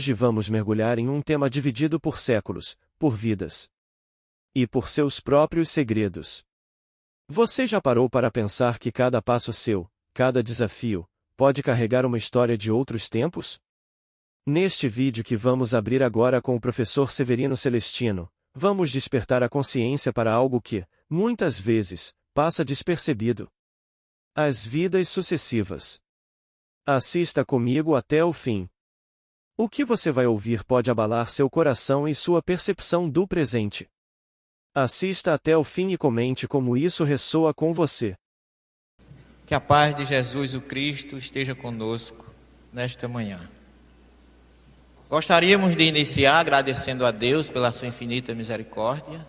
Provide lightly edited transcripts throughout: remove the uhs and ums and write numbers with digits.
Hoje vamos mergulhar em um tema dividido por séculos, por vidas e por seus próprios segredos. Você já parou para pensar que cada passo seu, cada desafio, pode carregar uma história de outros tempos? Neste vídeo que vamos abrir agora com o professor Severino Celestino, vamos despertar a consciência para algo que, muitas vezes, passa despercebido. As vidas sucessivas. Assista comigo até o fim. O que você vai ouvir pode abalar seu coração e sua percepção do presente. Assista até o fim e comente como isso ressoa com você. Que a paz de Jesus o Cristo esteja conosco nesta manhã. Gostaríamos de iniciar agradecendo a Deus pela sua infinita misericórdia,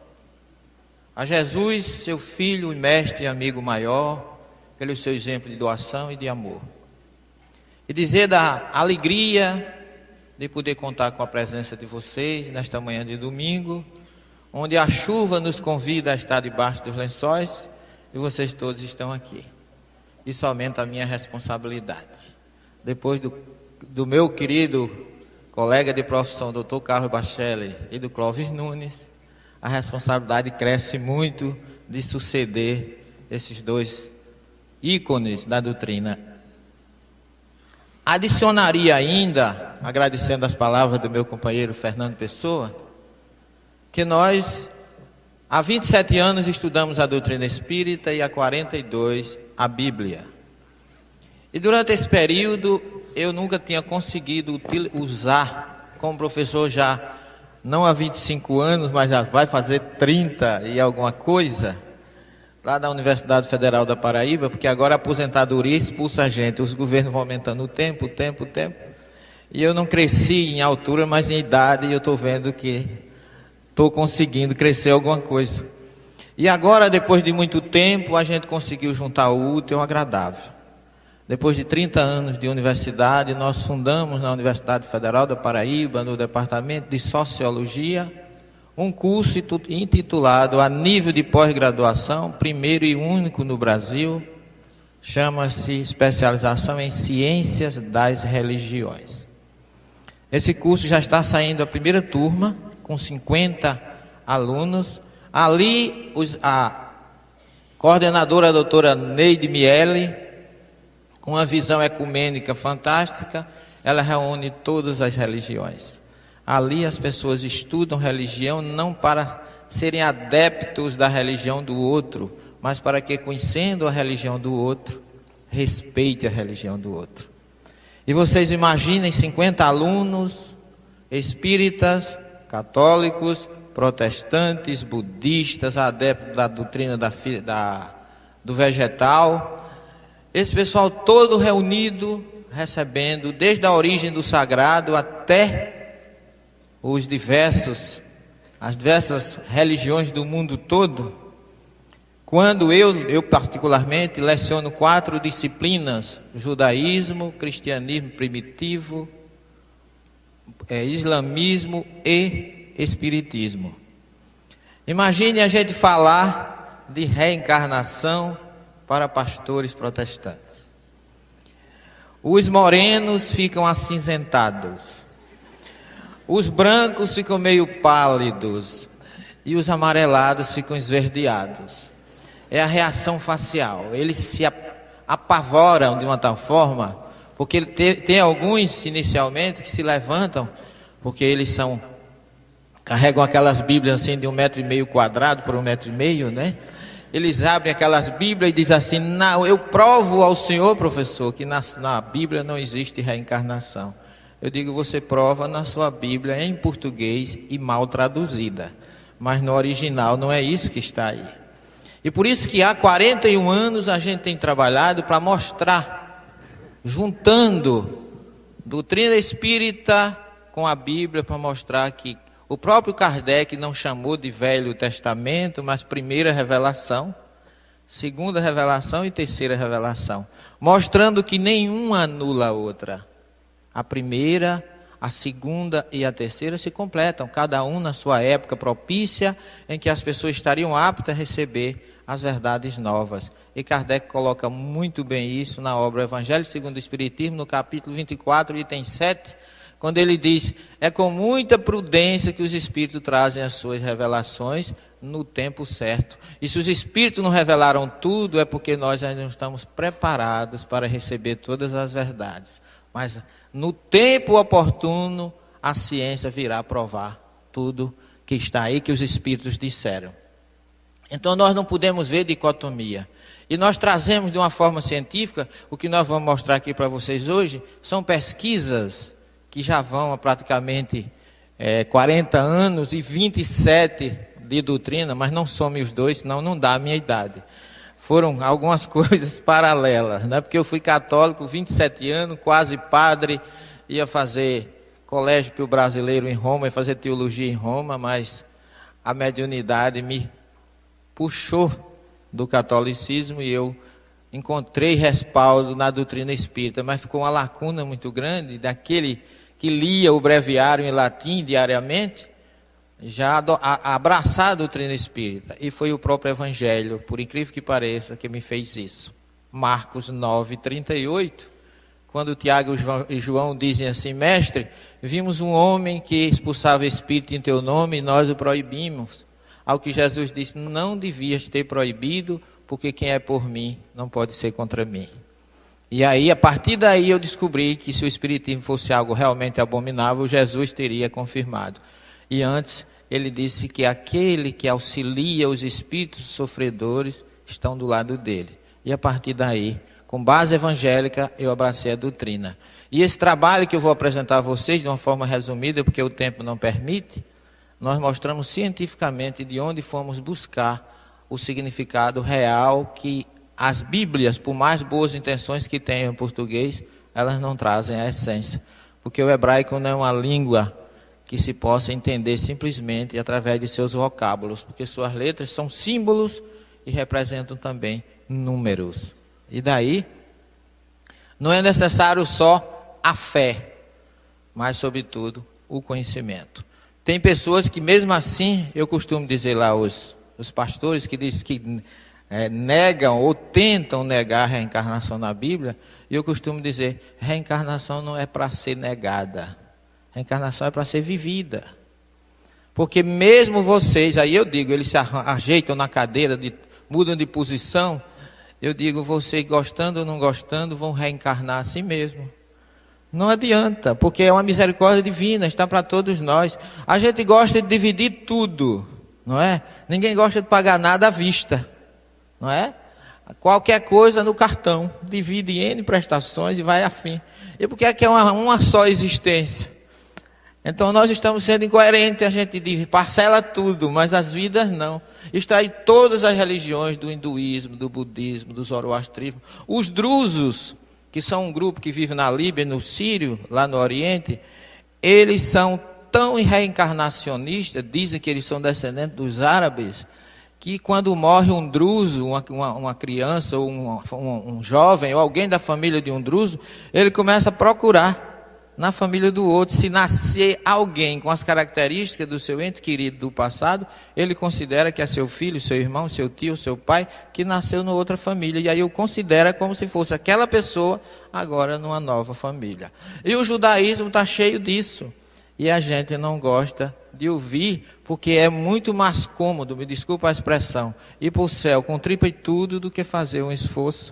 a Jesus, seu filho e mestre e amigo maior, pelo seu exemplo de doação e de amor. E dizer da alegria de poder contar com a presença de vocês nesta manhã de domingo, onde a chuva nos convida a estar debaixo dos lençóis e vocês todos estão aqui. Isso aumenta a minha responsabilidade. Depois do meu querido colega de profissão, Dr. Carlos Bachelli, e do Clóvis Nunes, a responsabilidade cresce muito de suceder esses dois ícones da doutrina. Adicionaria ainda, agradecendo as palavras do meu companheiro Fernando Pessoa, que nós, há 27 anos, estudamos a doutrina espírita e há 42 a Bíblia. E durante esse período, eu nunca tinha conseguido usar, como professor já, não há 25 anos, mas já vai fazer 30 e alguma coisa, lá da Universidade Federal da Paraíba, porque agora a aposentadoria expulsa a gente, os governos vão aumentando o tempo, e eu não cresci em altura, mas em idade, e eu estou vendo que estou conseguindo crescer alguma coisa. E agora, depois de muito tempo, a gente conseguiu juntar o útil ao agradável. Depois de 30 anos de universidade, nós fundamos na Universidade Federal da Paraíba, no Departamento de Sociologia, um curso intitulado a nível de pós-graduação, primeiro e único no Brasil, chama-se Especialização em Ciências das Religiões. Esse curso já está saindo a primeira turma, com 50 alunos. Ali, a coordenadora, a doutora Neide Miele, com uma visão ecumênica fantástica, ela reúne todas as religiões. Ali as pessoas estudam religião não para serem adeptos da religião do outro, mas para que, conhecendo a religião do outro, respeite a religião do outro. E vocês imaginem 50 alunos espíritas, católicos, protestantes, budistas, adeptos da doutrina do vegetal. Esse pessoal todo reunido, recebendo desde a origem do sagrado até as diversas religiões do mundo todo. Quando eu particularmente leciono 4 disciplinas: judaísmo, cristianismo primitivo, islamismo e espiritismo. Imagine a gente falar de reencarnação para pastores protestantes. Os morenos ficam acinzentados, os brancos ficam meio pálidos e os amarelados ficam esverdeados. É a reação facial. Eles se apavoram de uma tal forma, porque tem alguns inicialmente que se levantam, porque eles carregam aquelas bíblias assim de 1,5 metro quadrado por 1,5 metro, né? Eles abrem aquelas bíblias e dizem assim: não, eu provo ao senhor, professor, que na Bíblia não existe reencarnação. Eu digo: você prova na sua Bíblia em português e mal traduzida, mas no original não é isso que está aí. E por isso que há 41 anos a gente tem trabalhado para mostrar, juntando doutrina espírita com a Bíblia, para mostrar que o próprio Kardec não chamou de Velho Testamento, mas primeira revelação, segunda revelação e terceira revelação, mostrando que nenhuma anula a outra. A primeira, a segunda e a terceira se completam, cada um na sua época propícia, em que as pessoas estariam aptas a receber as verdades novas. E Kardec coloca muito bem isso na obra Evangelho segundo o Espiritismo, no capítulo 24, item 7, quando ele diz: é com muita prudência que os Espíritos trazem as suas revelações no tempo certo. E se os Espíritos não revelaram tudo, é porque nós ainda não estamos preparados para receber todas as verdades. Mas no tempo oportuno, a ciência virá provar tudo que está aí, que os Espíritos disseram. Então nós não podemos ver dicotomia. E nós trazemos de uma forma científica, o que nós vamos mostrar aqui para vocês hoje, são pesquisas que já vão há praticamente 40 anos e 27 de doutrina, mas não some os dois, senão não dá a minha idade. Foram algumas coisas paralelas, né? Porque eu fui católico, 27 anos, quase padre, ia fazer colégio para o brasileiro em Roma, ia fazer teologia em Roma, mas a mediunidade me puxou do catolicismo e eu encontrei respaldo na doutrina espírita, mas ficou uma lacuna muito grande daquele que lia o breviário em latim diariamente, já abraçar a doutrina espírita. E foi o próprio Evangelho, por incrível que pareça, que me fez isso. Marcos 9:38, quando Tiago e João dizem assim: mestre, vimos um homem que expulsava espírito em teu nome e nós o proibimos. Ao que Jesus disse: não devias ter proibido, porque quem é por mim não pode ser contra mim. E aí, a partir daí, eu descobri que se o espiritismo fosse algo realmente abominável, Jesus teria confirmado. E antes, ele disse que aquele que auxilia os espíritos sofredores estão do lado dele. E a partir daí, com base evangélica, eu abracei a doutrina. E esse trabalho que eu vou apresentar a vocês de uma forma resumida, porque o tempo não permite, nós mostramos cientificamente de onde fomos buscar o significado real que as Bíblias, por mais boas intenções que tenham em português, elas não trazem a essência. Porque o hebraico não é uma língua que se possa entender simplesmente através de seus vocábulos, porque suas letras são símbolos e representam também números. E daí, não é necessário só a fé, mas, sobretudo, o conhecimento. Tem pessoas que, mesmo assim, eu costumo dizer lá, os pastores que dizem que negam ou tentam negar a reencarnação na Bíblia, e eu costumo dizer: reencarnação não é para ser negada, reencarnação é para ser vivida. Porque mesmo vocês, aí eu digo, eles se ajeitam na cadeira, mudam de posição, eu digo, vocês gostando ou não gostando, vão reencarnar assim mesmo. Não adianta, porque é uma misericórdia divina, está para todos nós. A gente gosta de dividir tudo, não é? Ninguém gosta de pagar nada à vista, não é? Qualquer coisa no cartão, divide em N prestações e vai a fim. E por que é uma só existência? Então nós estamos sendo incoerentes, a gente parcela tudo, mas as vidas não. Está aí todas as religiões do hinduísmo, do budismo, do zoroastrismo. Os drusos, que são um grupo que vive na Líbia, no Sírio, lá no Oriente, eles são tão reencarnacionistas, dizem que eles são descendentes dos árabes, que quando morre um druso, uma criança, ou um jovem, ou alguém da família de um druso, ele começa a procurar na família do outro. Se nascer alguém com as características do seu ente querido do passado, ele considera que é seu filho, seu irmão, seu tio, seu pai, que nasceu numa outra família. E aí o considera como se fosse aquela pessoa agora numa nova família. E o judaísmo está cheio disso. E a gente não gosta de ouvir, porque é muito mais cômodo, me desculpa a expressão, ir para o céu com tripa e tudo, do que fazer um esforço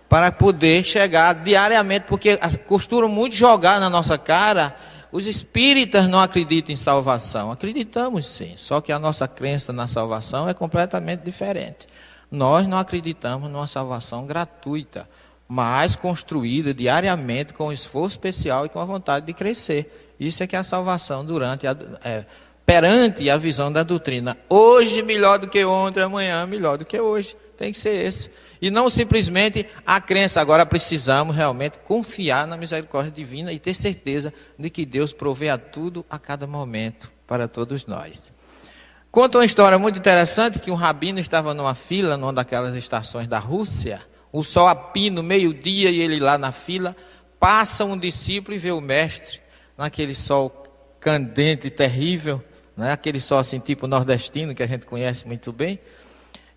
para poder chegar diariamente, porque costuram muito jogar na nossa cara: os espíritas não acreditam em salvação. Acreditamos sim, só que a nossa crença na salvação é completamente diferente. Nós não acreditamos numa salvação gratuita, mas construída diariamente com um esforço especial e com a vontade de crescer. Isso é que é a salvação perante a visão da doutrina. Hoje melhor do que ontem, amanhã melhor do que hoje. Tem que ser esse. E não simplesmente a crença. Agora precisamos realmente confiar na misericórdia divina e ter certeza de que Deus provê a tudo a cada momento para todos nós. Conta uma história muito interessante, que um rabino estava numa fila, numa daquelas estações da Rússia, o sol a pino, meio-dia, e ele lá na fila, passa um discípulo e vê o mestre naquele sol candente e terrível, né? Aquele sol assim tipo nordestino, que a gente conhece muito bem.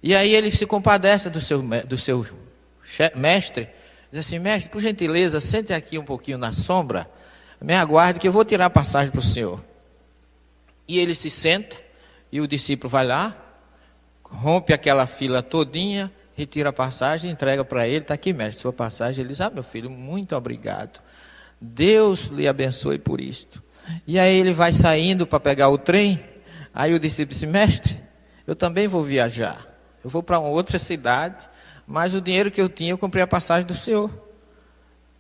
E aí ele se compadece do seu mestre, diz assim: mestre, por gentileza, sente aqui um pouquinho na sombra, me aguarde que eu vou tirar a passagem para o senhor. E ele se senta, e o discípulo vai lá, rompe aquela fila todinha, retira a passagem, entrega para ele, está aqui, mestre, sua passagem. Ele diz, meu filho, muito obrigado. Deus lhe abençoe por isto. E aí ele vai saindo para pegar o trem, aí o discípulo disse, mestre, eu também vou viajar. Eu vou para uma outra cidade, mas o dinheiro que eu tinha, eu comprei a passagem do senhor.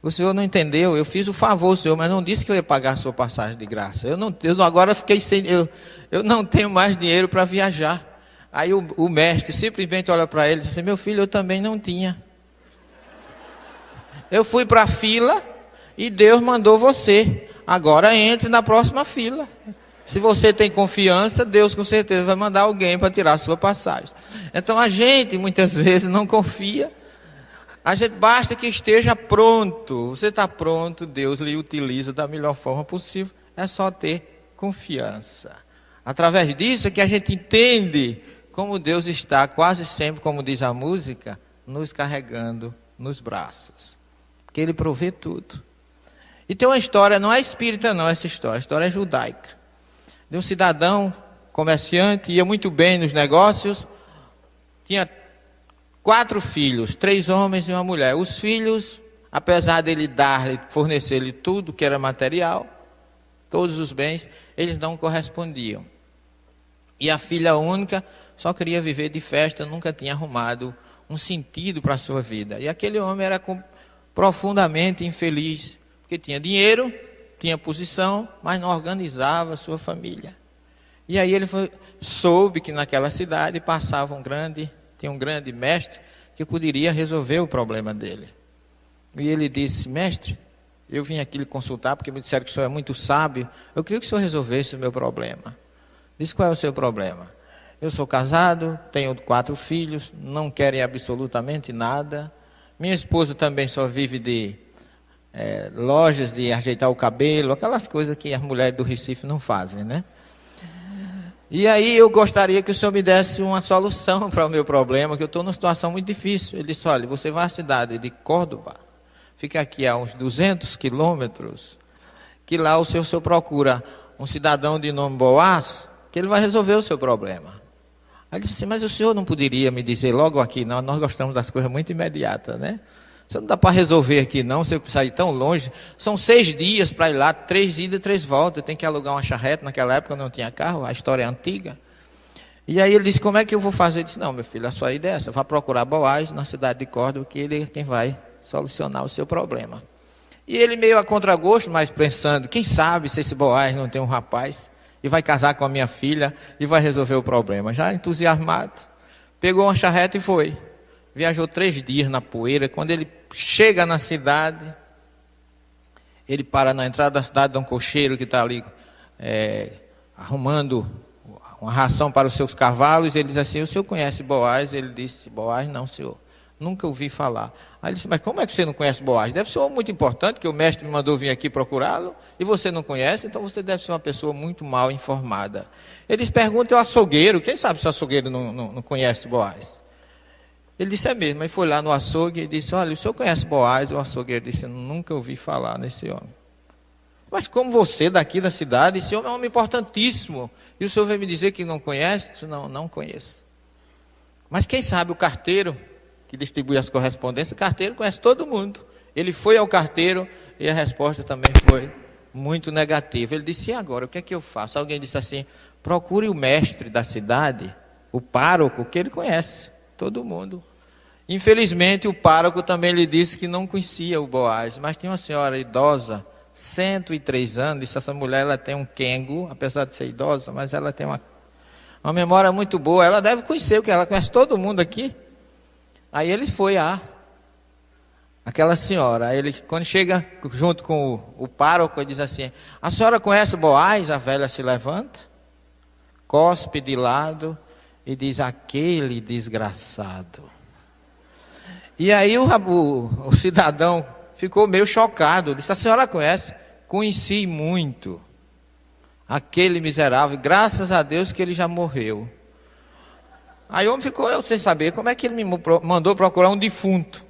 O senhor não entendeu, eu fiz o favor, senhor, mas não disse que eu ia pagar a sua passagem de graça. Eu agora fiquei sem, eu não tenho mais dinheiro para viajar. Aí o mestre simplesmente olha para ele e diz assim, meu filho, eu também não tinha. Eu fui para a fila e Deus mandou você. Agora entre na próxima fila. Se você tem confiança, Deus com certeza vai mandar alguém para tirar a sua passagem. Então a gente muitas vezes não confia. A gente basta que esteja pronto. Você está pronto, Deus lhe utiliza da melhor forma possível. É só ter confiança. Através disso é que a gente entende como Deus está quase sempre, como diz a música, nos carregando nos braços. Porque Ele provê tudo. E tem uma história, não é espírita não essa história, a história é judaica. De um cidadão, comerciante, ia muito bem nos negócios, tinha 4 filhos, 3 homens e uma mulher. Os filhos, apesar dele dar-lhe, fornecer-lhe tudo que era material, todos os bens, eles não correspondiam. E a filha única só queria viver de festa, nunca tinha arrumado um sentido para a sua vida. E aquele homem era profundamente infeliz, porque tinha dinheiro, tinha posição, mas não organizava a sua família. E aí ele soube que naquela cidade tinha um grande mestre que poderia resolver o problema dele. E ele disse, mestre, eu vim aqui lhe consultar porque me disseram que o senhor é muito sábio, eu queria que o senhor resolvesse o meu problema. Disse, qual é o seu problema? Eu sou casado, tenho 4 filhos, não querem absolutamente nada. Minha esposa também só vive de lojas de ajeitar o cabelo, aquelas coisas que as mulheres do Recife não fazem, né? E aí eu gostaria que o senhor me desse uma solução para o meu problema, que eu estou numa situação muito difícil. Ele disse, olha, você vai à cidade de Córdoba, fica aqui a uns 200 quilômetros, que lá o senhor procura um cidadão de nome Boaz, que ele vai resolver o seu problema. Aí ele disse assim, mas o senhor não poderia me dizer logo aqui, não, nós gostamos das coisas muito imediatas, né? O senhor não dá para resolver aqui não, você sair tão longe, são 6 dias para ir lá, 3 idas e 3 voltas, tem que alugar uma charrete, naquela época não tinha carro, a história é antiga. E aí ele disse, como é que eu vou fazer? Ele disse, não, meu filho, a sua ideia é essa, vá procurar Boaz na cidade de Córdoba, que ele é quem vai solucionar o seu problema. E ele meio a contragosto, mas pensando, quem sabe se esse Boaz não tem um rapaz e vai casar com a minha filha e vai resolver o problema. Já entusiasmado, pegou uma charrete e foi. Viajou 3 dias na poeira. Quando ele chega na cidade, ele para na entrada da cidade de um cocheiro que está ali arrumando uma ração para os seus cavalos. Ele diz assim, o senhor conhece Boaz? Ele disse, Boaz não, senhor, nunca ouvi falar. Aí ele disse, mas como é que você não conhece Boaz? Deve ser um homem muito importante, que o mestre me mandou vir aqui procurá-lo, e você não conhece, então você deve ser uma pessoa muito mal informada. Eles perguntam ao açougueiro, quem sabe se o açougueiro não conhece Boaz? Ele disse, é mesmo, aí foi lá no açougue e disse, olha, o senhor conhece Boaz? O açougueiro disse, nunca ouvi falar nesse homem. Mas como você daqui da cidade, esse homem é um homem importantíssimo, e o senhor vem me dizer que não conhece? Eu disse, não conheço. Mas quem sabe o carteiro, que distribui as correspondências, o carteiro conhece todo mundo. Ele foi ao carteiro e a resposta também foi muito negativa. Ele disse, e agora, o que é que eu faço? Alguém disse assim, procure o mestre da cidade, o pároco, que ele conhece. Todo mundo. Infelizmente, o pároco também lhe disse que não conhecia o Boaz, mas tinha uma senhora idosa, 103 anos, disse, essa mulher ela tem um quengo, apesar de ser idosa, mas ela tem uma memória muito boa, ela deve conhecer, porque ela conhece todo mundo aqui. Aí ele foi aquela senhora, aí ele, quando chega junto com o pároco, ele diz assim, a senhora conhece Boaz? A velha se levanta, cospe de lado, e diz, aquele desgraçado. E aí o cidadão ficou meio chocado. Disse, a senhora conhece? Conheci muito. Aquele miserável, graças a Deus que ele já morreu. Aí o homem ficou sem saber como é que ele me mandou procurar um defunto.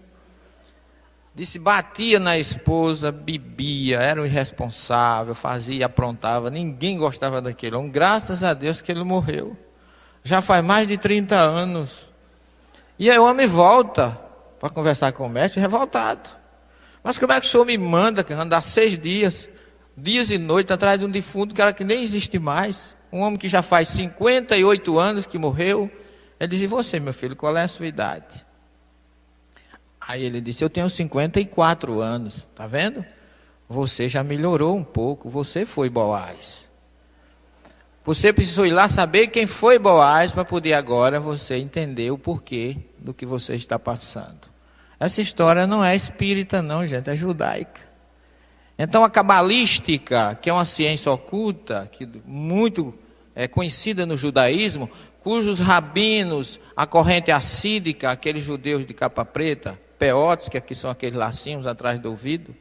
Disse, batia na esposa, bebia, era um irresponsável, fazia, aprontava, ninguém gostava daquele homem. Graças a Deus que ele morreu. Já faz mais de 30 anos. E aí o homem volta para conversar com o mestre, revoltado. Mas como é que o senhor me manda andar 6 dias, dias e noites, atrás de um defunto, que nem existe mais? Um homem que já faz 58 anos que morreu. Ele disse, e você, meu filho, qual é a sua idade? Aí ele disse, eu tenho 54 anos, está vendo? Você já melhorou um pouco, você foi Boaz. Você precisou ir lá saber quem foi Boaz, para poder agora você entender o porquê do que você está passando. Essa história não é espírita não, gente, é judaica. Então a cabalística, que é uma ciência oculta, que muito é conhecida no judaísmo, cujos rabinos, a corrente assídica, aqueles judeus de capa preta, peotes, que aqui são aqueles lacinhos atrás do ouvido,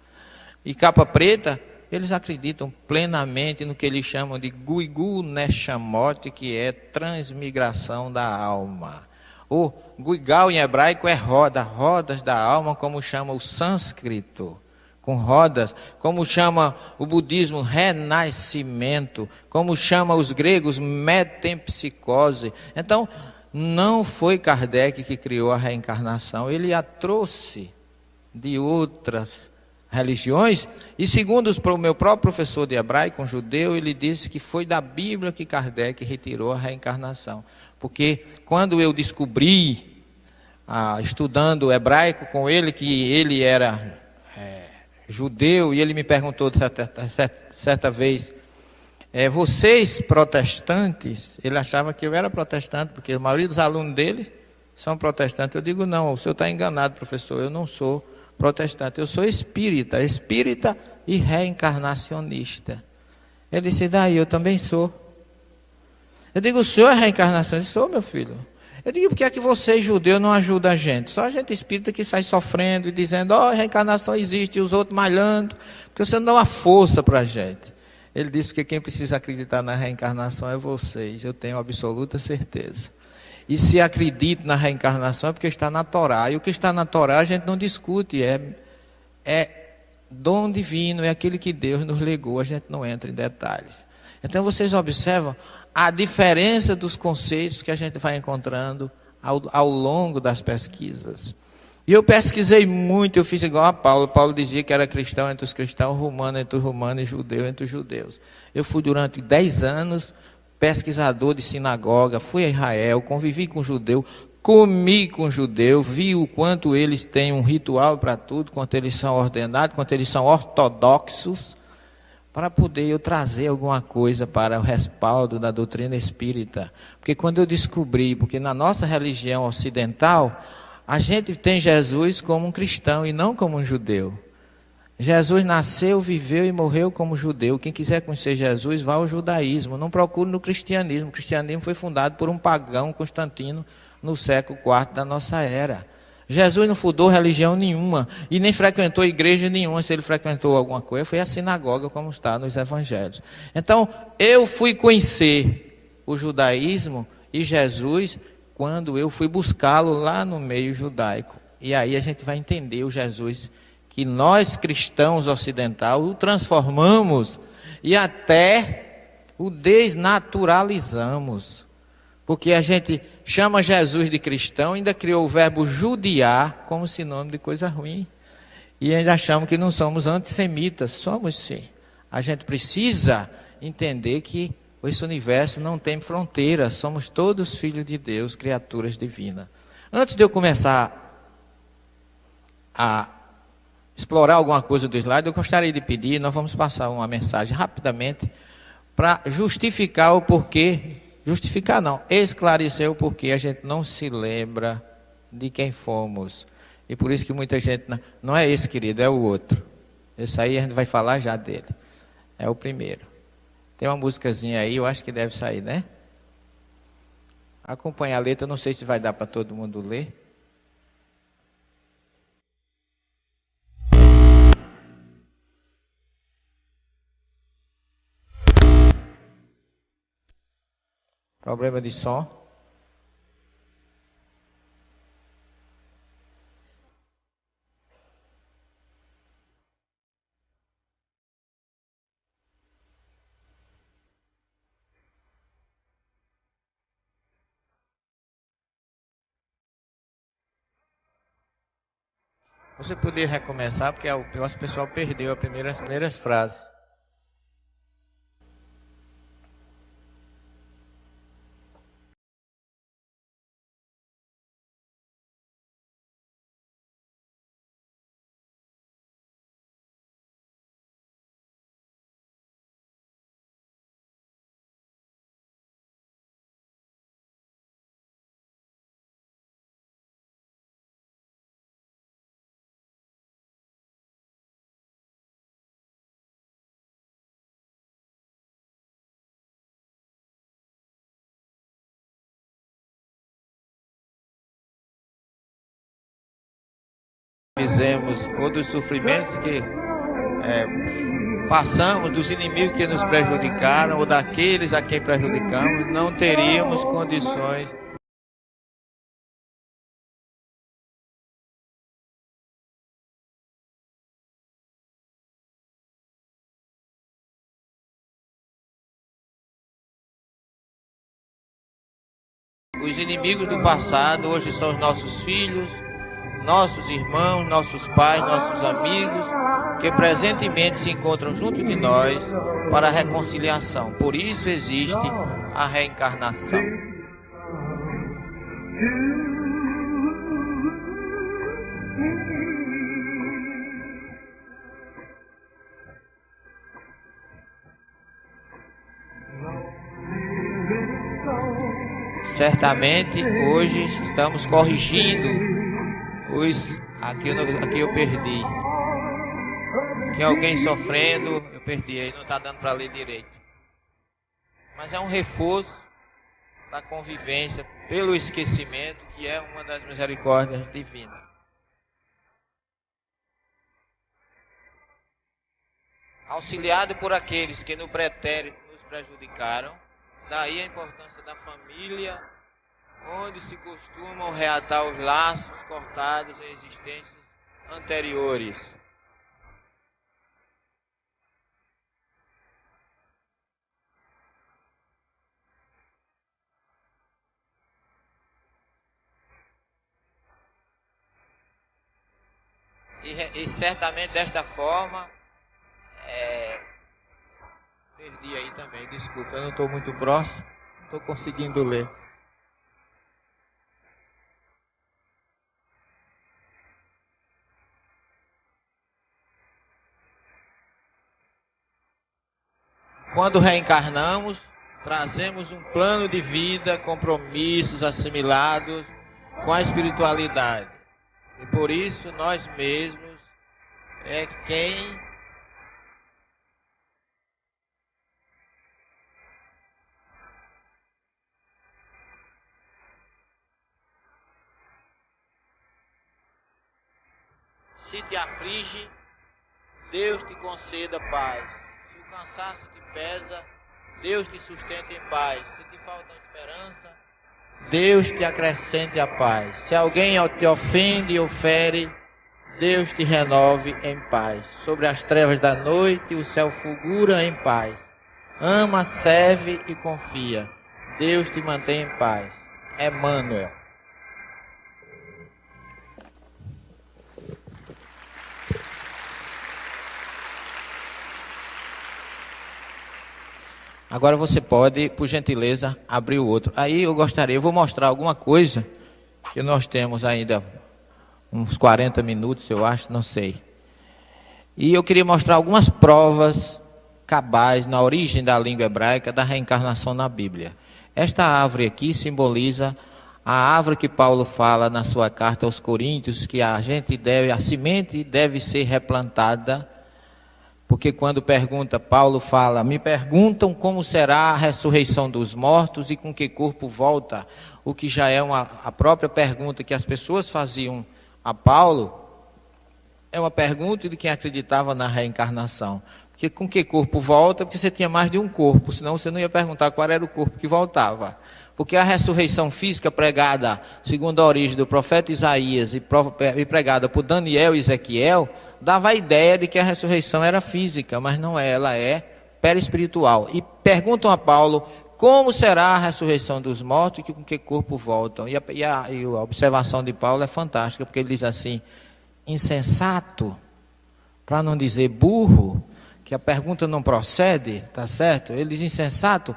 e capa preta, eles acreditam plenamente no que eles chamam de Guigu Neshamot, que é transmigração da alma. O Guigal em hebraico é roda, rodas da alma, como chama o sânscrito, com rodas, como chama o budismo renascimento, como chama os gregos metempsicose. Então, não foi Kardec que criou a reencarnação, ele a trouxe de outras religiões, e segundo o meu próprio professor de hebraico, um judeu, ele disse que foi da Bíblia que Kardec retirou a reencarnação, porque quando eu descobri, estudando hebraico com ele, que ele era judeu, e ele me perguntou certa vez, vocês protestantes, ele achava que eu era protestante, porque a maioria dos alunos dele são protestantes. Eu digo, não, o senhor está enganado, professor, eu não sou protestante, eu sou espírita e reencarnacionista. Ele disse, daí eu também sou. Eu digo, o senhor é reencarnacionista? Sou, meu filho. Eu digo, por que é que você, judeu, não ajuda a gente? Só a gente espírita que sai sofrendo e dizendo, a reencarnação existe, e os outros malhando, porque você não dá uma força para a gente. Ele disse que quem precisa acreditar na reencarnação é vocês, eu tenho absoluta certeza. E se acredita na reencarnação é porque está na Torá. E o que está na Torá a gente não discute, é dom divino, é aquele que Deus nos legou, a gente não entra em detalhes. Então vocês observam a diferença dos conceitos que a gente vai encontrando ao longo das pesquisas. E eu pesquisei muito, eu fiz igual a Paulo. Paulo dizia que era cristão entre os cristãos, romano entre os romanos e judeu entre os judeus. Eu fui durante 10 anos pesquisador de sinagoga, fui a Israel, convivi com judeu, comi com judeu, vi o quanto eles têm um ritual para tudo, quanto eles são ordenados, quanto eles são ortodoxos, para poder eu trazer alguma coisa para o respaldo da doutrina espírita. Porque quando eu descobri, porque na nossa religião ocidental, a gente tem Jesus como um cristão e não como um judeu. Jesus nasceu, viveu e morreu como judeu. Quem quiser conhecer Jesus, vá ao judaísmo. Não procure no cristianismo. O cristianismo foi fundado por um pagão, Constantino, no século IV da nossa era. Jesus não fundou religião nenhuma e nem frequentou igreja nenhuma. Se ele frequentou alguma coisa, foi a sinagoga, como está nos evangelhos. Então, eu fui conhecer o judaísmo e Jesus quando eu fui buscá-lo lá no meio judaico. E aí a gente vai entender o Jesus que nós cristãos ocidentais o transformamos e até o desnaturalizamos. Porque a gente chama Jesus de cristão, ainda criou o verbo judiar como sinônimo de coisa ruim. E ainda achamos que não somos antissemitas. Somos sim. A gente precisa entender que esse universo não tem fronteiras. Somos todos filhos de Deus, criaturas divinas. Antes de eu começar a explorar alguma coisa do slide, eu gostaria de pedir, nós vamos passar uma mensagem rapidamente para justificar o porquê, justificar não, esclarecer o porquê a gente não se lembra de quem fomos. E por isso que muita gente, não é esse querido, é o outro. Esse aí a gente vai falar já dele. É o primeiro. Tem uma musicazinha aí, eu acho que deve sair, né? Acompanha a letra, não sei se vai dar para todo mundo ler. Problema de som. Você poderia recomeçar, porque o nosso pessoal perdeu as primeiras frases. Fizemos ou dos sofrimentos que passamos, dos inimigos que nos prejudicaram ou daqueles a quem prejudicamos, não teríamos condições Os inimigos do passado hoje são os nossos filhos, nossos irmãos, nossos pais, nossos amigos, que presentemente se encontram junto de nós para a reconciliação. Por isso existe a reencarnação. Certamente hoje estamos corrigindo aqui eu perdi. Tinha alguém sofrendo, eu perdi, aí não está dando para ler direito. Mas é um reforço da convivência pelo esquecimento, que é uma das misericórdias divinas. Auxiliado por aqueles que no pretérito nos prejudicaram, daí a importância da família, onde se costumam reatar os laços cortados em existências anteriores. E certamente desta forma, perdi aí também, desculpa, eu não estou muito próximo, não estou conseguindo ler. Quando reencarnamos, trazemos um plano de vida, compromissos assimilados com a espiritualidade. E por isso nós mesmos é quem se te aflige, Deus te conceda paz. Se o cansaço te pesa, Deus te sustenta em paz. Se te falta esperança, Deus te acrescente a paz. Se alguém te ofende ou fere, Deus te renove em paz. Sobre as trevas da noite, o céu fulgura em paz. Ama, serve e confia. Deus te mantém em paz. Emmanuel. Agora você pode, por gentileza, abrir o outro. Aí eu vou mostrar alguma coisa que nós temos ainda uns 40 minutos, eu acho, não sei. E eu queria mostrar algumas provas cabais na origem da língua hebraica da reencarnação na Bíblia. Esta árvore aqui simboliza a árvore que Paulo fala na sua carta aos Coríntios, que a semente deve ser replantada. Porque quando Paulo fala, me perguntam como será a ressurreição dos mortos e com que corpo volta, o que já é a própria pergunta que as pessoas faziam a Paulo, é uma pergunta de quem acreditava na reencarnação. Porque com que corpo volta? Porque você tinha mais de um corpo, senão você não ia perguntar qual era o corpo que voltava. Porque a ressurreição física pregada, segundo a origem do profeta Isaías e pregada por Daniel e Ezequiel, dava a ideia de que a ressurreição era física, mas não é, ela é perispiritual. E perguntam a Paulo como será a ressurreição dos mortos e com que corpo voltam. E a observação de Paulo é fantástica, porque ele diz assim, insensato, para não dizer burro, que a pergunta não procede, tá certo? Ele diz insensato,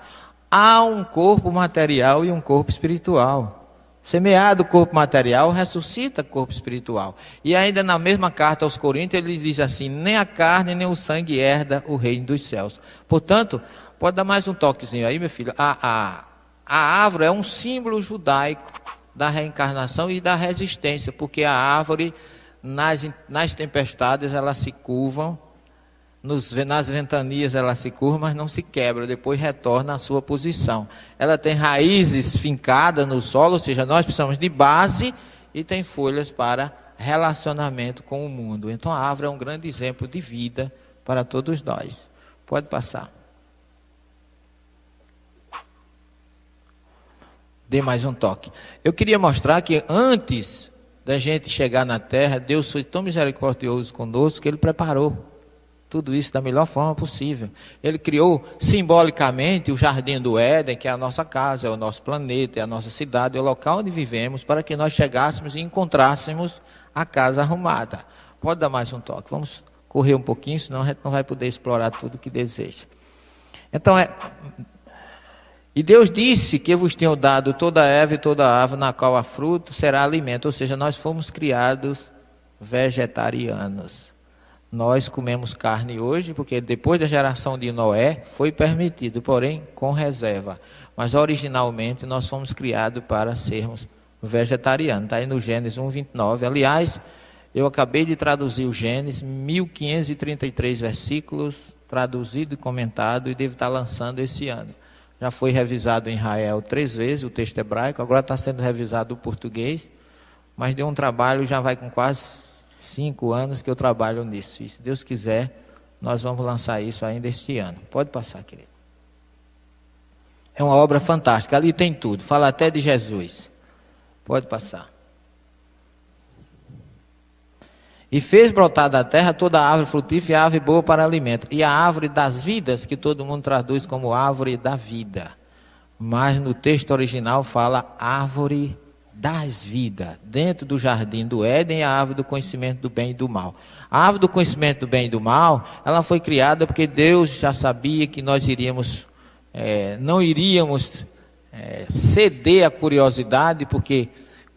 há um corpo material e um corpo espiritual. Semeado o corpo material, ressuscita o corpo espiritual. E ainda na mesma carta aos Coríntios, ele diz assim, nem a carne nem o sangue herda o reino dos céus. Portanto, pode dar mais um toquezinho aí, meu filho. A árvore é um símbolo judaico da reencarnação e da resistência, porque a árvore, nas tempestades, elas se curvam, nas ventanias ela se curva, mas não se quebra, depois retorna à sua posição. Ela tem raízes fincadas no solo, ou seja, nós precisamos de base e tem folhas para relacionamento com o mundo. Então a árvore é um grande exemplo de vida para todos nós. Pode passar. Dê mais um toque. Eu queria mostrar que antes da gente chegar na terra, Deus foi tão misericordioso conosco que Ele preparou tudo isso da melhor forma possível. Ele criou simbolicamente o Jardim do Éden, que é a nossa casa, é o nosso planeta, é a nossa cidade, é o local onde vivemos, para que nós chegássemos e encontrássemos a casa arrumada. Pode dar mais um toque. Vamos correr um pouquinho, senão a gente não vai poder explorar tudo o que deseja. Então, e Deus disse que eu vos tenho dado toda erva e toda árvore na qual há fruto, será alimento. Ou seja, nós fomos criados vegetarianos. Nós comemos carne hoje, porque depois da geração de Noé foi permitido, porém com reserva. Mas originalmente nós fomos criados para sermos vegetarianos. Está aí no Gênesis 1:29. Aliás, eu acabei de traduzir o Gênesis, 1533 versículos, traduzido e comentado, e devo estar lançando esse ano. Já foi revisado em Israel 3 vezes, o texto hebraico, agora está sendo revisado o português, mas deu um trabalho, já vai com quase 5 anos que eu trabalho nisso. E se Deus quiser, nós vamos lançar isso ainda este ano. Pode passar, querido. É uma obra fantástica. Ali tem tudo. Fala até de Jesus. Pode passar. E fez brotar da terra toda a árvore frutífera e a árvore boa para alimento. E a árvore das vidas, que todo mundo traduz como árvore da vida. Mas no texto original fala árvore das vidas, dentro do jardim do Éden, a árvore do conhecimento do bem e do mal. A árvore do conhecimento do bem e do mal, ela foi criada porque Deus já sabia que nós não iríamos ceder à curiosidade, porque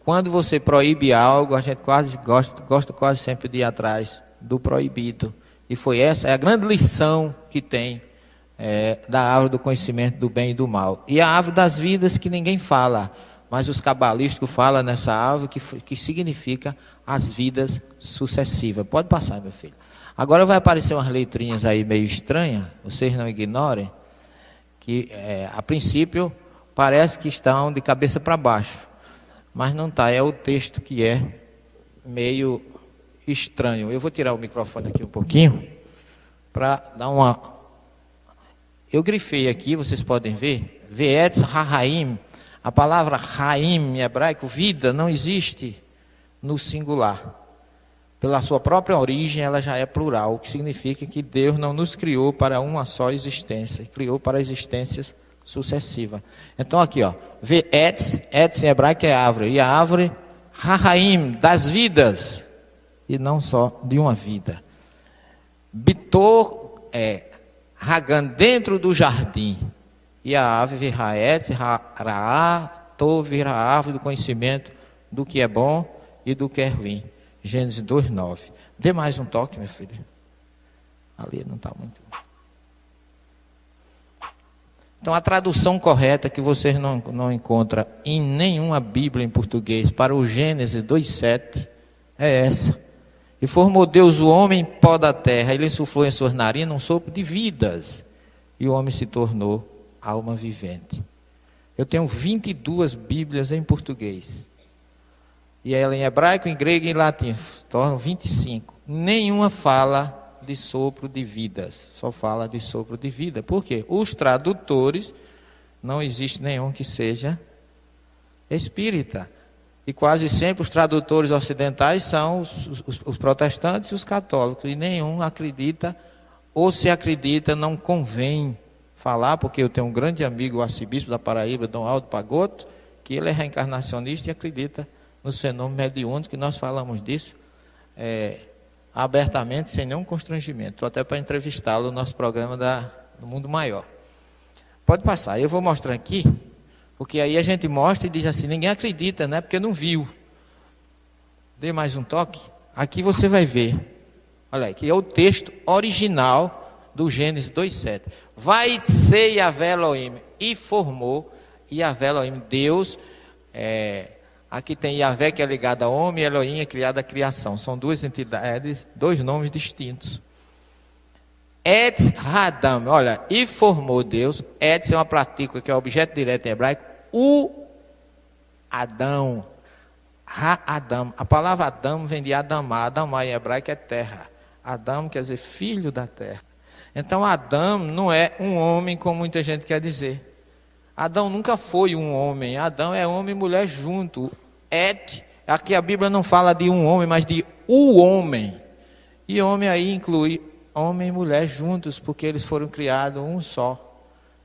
quando você proíbe algo, a gente gosta quase sempre de ir atrás do proibido. E foi essa, é a grande lição que tem da árvore do conhecimento do bem e do mal. E a árvore das vidas que ninguém fala, mas os cabalísticos falam nessa árvore que significa as vidas sucessivas. Pode passar, meu filho. Agora vai aparecer umas letrinhas aí meio estranhas, vocês não ignorem, que a princípio parece que estão de cabeça para baixo, mas não está, é o texto que é meio estranho. Eu vou tirar o microfone aqui um pouquinho, para dar uma... Eu grifei aqui, vocês podem ver, Ve'etz Hahaim. A palavra Haim, em hebraico, vida, não existe no singular. Pela sua própria origem, ela já é plural, o que significa que Deus não nos criou para uma só existência, criou para existências sucessivas. Então aqui, ó, Ve'etz, etz em hebraico é árvore, e a árvore Hahaim, das vidas, e não só de uma vida. Bitor Hagan, dentro do jardim. E a árvore Raetz, Raá, Tovir, a árvore do conhecimento do que é bom e do que é ruim. Gênesis 2:9. Dê mais um toque, meu filho. Ali não está muito. Então a tradução correta que vocês não encontram em nenhuma Bíblia em português para o Gênesis 2:7 é essa. E formou Deus o homem em pó da terra, ele insuflou em suas narinas um sopro de vidas, e o homem se tornou alma vivente. Eu tenho 22 Bíblias em português. E ela em hebraico, em grego e em latim. Tornam 25. Nenhuma fala de sopro de vidas. Só fala de sopro de vida. Por quê? Os tradutores, não existe nenhum que seja espírita. E quase sempre os tradutores ocidentais são os protestantes e os católicos. E nenhum acredita, ou se acredita, não convém falar, porque eu tenho um grande amigo, o arcebispo da Paraíba, Dom Aldo Pagotto, que ele é reencarnacionista e acredita nos fenômenos mediúnicos, que nós falamos disso abertamente, sem nenhum constrangimento. Estou até para entrevistá-lo no nosso programa do Mundo Maior. Pode passar, eu vou mostrar aqui, porque aí a gente mostra e diz assim, ninguém acredita, né? Porque não viu. Dê mais um toque. Aqui você vai ver. Olha aí, que é o texto original do Gênesis 2:7. Vai ser Yahvé Elohim, e formou Yahvé Elohim, Deus. Aqui tem Yahvé, que é ligado ao homem, e Elohim é criado à criação. São duas entidades, dois nomes distintos. Etz Hadam, olha, e formou Deus. Etz é uma partícula que é objeto direto em hebraico. Adão. Ha-Adam. A palavra Adão vem de Adamá. Adamá em hebraico é terra. Adão quer dizer filho da terra. Então Adão não é um homem como muita gente quer dizer. Adão nunca foi um homem. Adão é homem e mulher junto. Aqui a Bíblia não fala de um homem, mas de o homem. E homem aí inclui homem e mulher juntos, porque eles foram criados um só.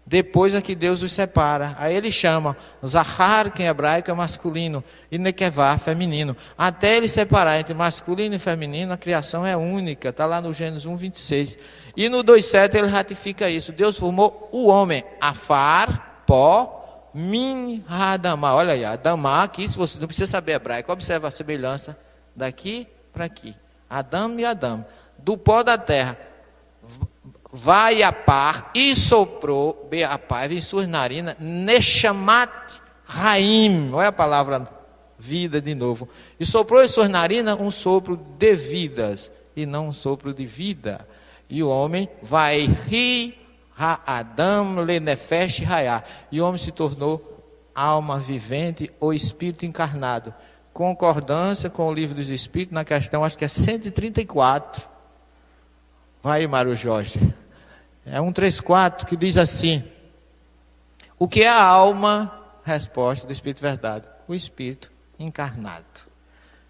Depois é que Deus os separa. Aí ele chama Zahar, que em hebraico é masculino, e Nekevá, feminino. Até ele separar entre masculino e feminino, a criação é única. Está lá no Gênesis 1:26. E no 2:7 ele ratifica isso. Deus formou o homem. Afar, pó, min, hadamá. Olha aí, Adamá aqui, se você não precisa saber hebraico, observa a semelhança daqui para aqui. Adão e Adão. Do pó da terra. Vai a par e soprou, Beapar, em suas narinas, Neshamat Raim, olha a palavra vida de novo, e soprou em suas narinas um sopro de vidas, e não um sopro de vida, e o homem vai ri, Adam, lenefesh, raiá, e o homem se tornou alma vivente ou espírito encarnado, concordância com o livro dos Espíritos, na questão, acho que é 134, vai, Mário Jorge. É 134 que diz assim: o que é a alma? Resposta do Espírito Verdade: o Espírito encarnado.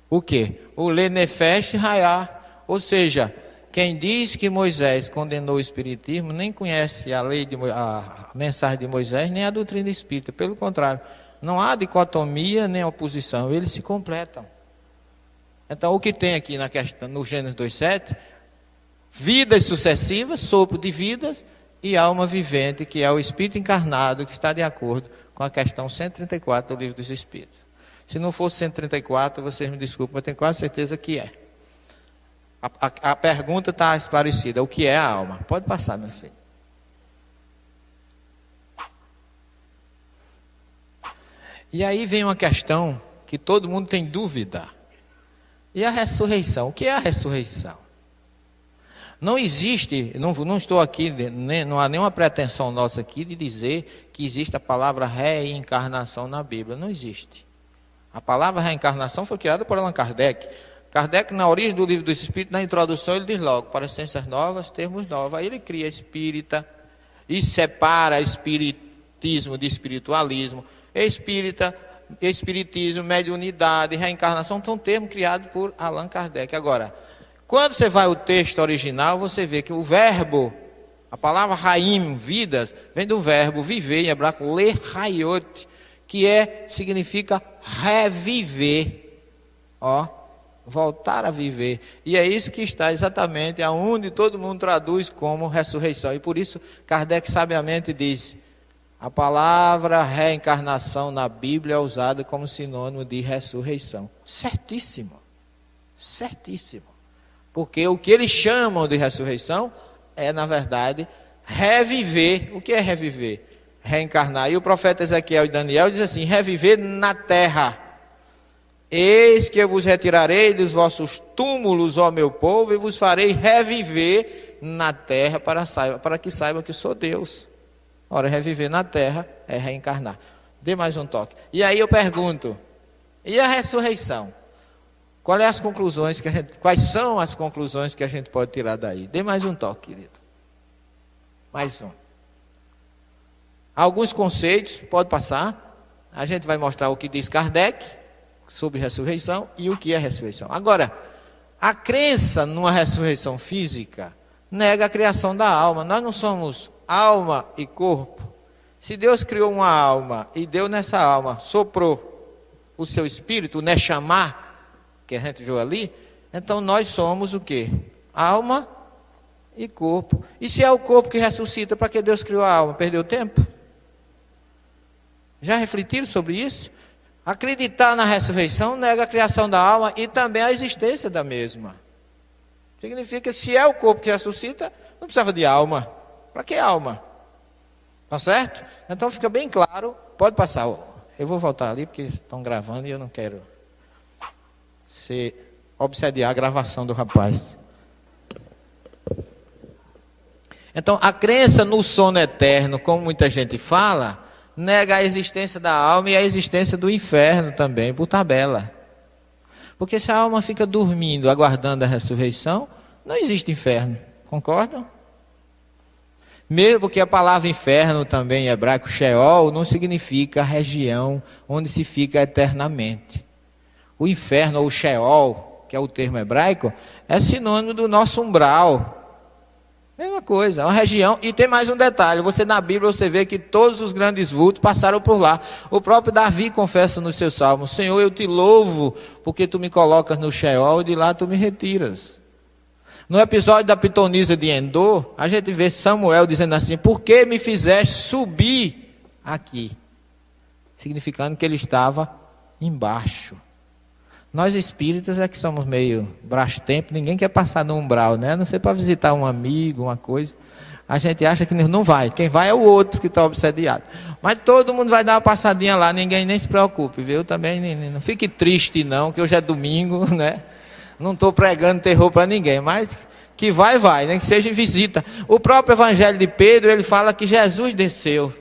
O que? O Lenefesh Raiá. Ou seja, quem diz que Moisés condenou o Espiritismo nem conhece a mensagem de Moisés, nem a doutrina espírita. Pelo contrário, não há dicotomia nem oposição, eles se completam. Então, o que tem aqui na questão, no Gênesis 2:7, vidas sucessivas, sopro de vidas, e alma vivente, que é o Espírito encarnado, que está de acordo com a questão 134 do Livro dos Espíritos. Se não fosse 134, vocês me desculpem, mas tenho quase certeza que é. A pergunta está esclarecida: o que é a alma? Pode passar, meu filho. E aí vem uma questão que todo mundo tem dúvida. E a ressurreição? O que é a ressurreição? Não existe, não estou aqui, não há nenhuma pretensão nossa aqui de dizer que existe a palavra reencarnação na Bíblia. Não existe. A palavra reencarnação foi criada por Allan Kardec. Kardec, na origem do Livro dos Espíritos, na introdução, ele diz logo: para ciências novas, termos novos. Aí ele cria espírita e separa espiritismo de espiritualismo. Espiritismo, mediunidade, reencarnação, são termos criados por Allan Kardec. Agora, quando você vai ao texto original, você vê que o verbo, a palavra raim, vidas, vem do verbo viver, em hebraico, lehayot, que significa reviver, voltar a viver. E é isso que está exatamente aonde todo mundo traduz como ressurreição. E por isso Kardec sabiamente diz: a palavra reencarnação na Bíblia é usada como sinônimo de ressurreição. Certíssimo, certíssimo. Porque o que eles chamam de ressurreição é, na verdade, reviver. O que é reviver? Reencarnar. E o profeta Ezequiel e Daniel diz assim: reviver na terra. Eis que eu vos retirarei dos vossos túmulos, ó meu povo, e vos farei reviver na terra para que saibam que sou Deus. Ora, reviver na terra é reencarnar. Dê mais um toque. E aí eu pergunto: e a ressurreição? Quais são as conclusões que a gente pode tirar daí? Dê mais um toque, querido. Mais um. Alguns conceitos, pode passar. A gente vai mostrar o que diz Kardec sobre ressurreição e o que é ressurreição. Agora, a crença numa ressurreição física nega a criação da alma. Nós não somos alma e corpo. Se Deus criou uma alma e deu nessa alma, soprou o seu espírito, o Neshamá, que a gente viu ali, Então nós somos o quê? Alma e corpo. E se é o corpo que ressuscita, para que Deus criou a alma? Perdeu tempo? Já refletiram sobre isso? Acreditar na ressurreição nega a criação da alma e também a existência da mesma. Significa que se é o corpo que ressuscita, não precisava de alma. Para que alma? Tá certo? Então fica bem claro. Pode passar. Eu vou voltar ali porque estão gravando e eu não quero obsediar a gravação do rapaz. Então a crença no sono eterno, como muita gente fala, nega a existência da alma e a existência do inferno também, por tabela. Porque se a alma fica dormindo, aguardando a ressurreição, não existe inferno. Concordam? Mesmo porque a palavra inferno também em hebraico, Sheol, não significa região onde se fica eternamente. O inferno, ou Sheol, que é o termo hebraico, é sinônimo do nosso umbral. Mesma coisa, é uma região. E tem mais um detalhe, na Bíblia você vê que todos os grandes vultos passaram por lá. O próprio Davi confessa nos seus salmos: Senhor, eu te louvo, porque tu me colocas no Sheol e de lá tu me retiras. No episódio da pitonisa de Endor, a gente vê Samuel dizendo assim: por que me fizeste subir aqui? Significando que ele estava embaixo. Nós espíritas é que somos meio brastempo, ninguém quer passar no umbral, né? A não ser para visitar um amigo, uma coisa. A gente acha que não vai, quem vai é o outro que está obsediado. Mas todo mundo vai dar uma passadinha lá, ninguém nem se preocupe, viu? Também não fique triste não, que hoje é domingo, né? Não estou pregando terror para ninguém, mas que vai, nem que seja em visita. O próprio Evangelho de Pedro, ele fala que Jesus desceu.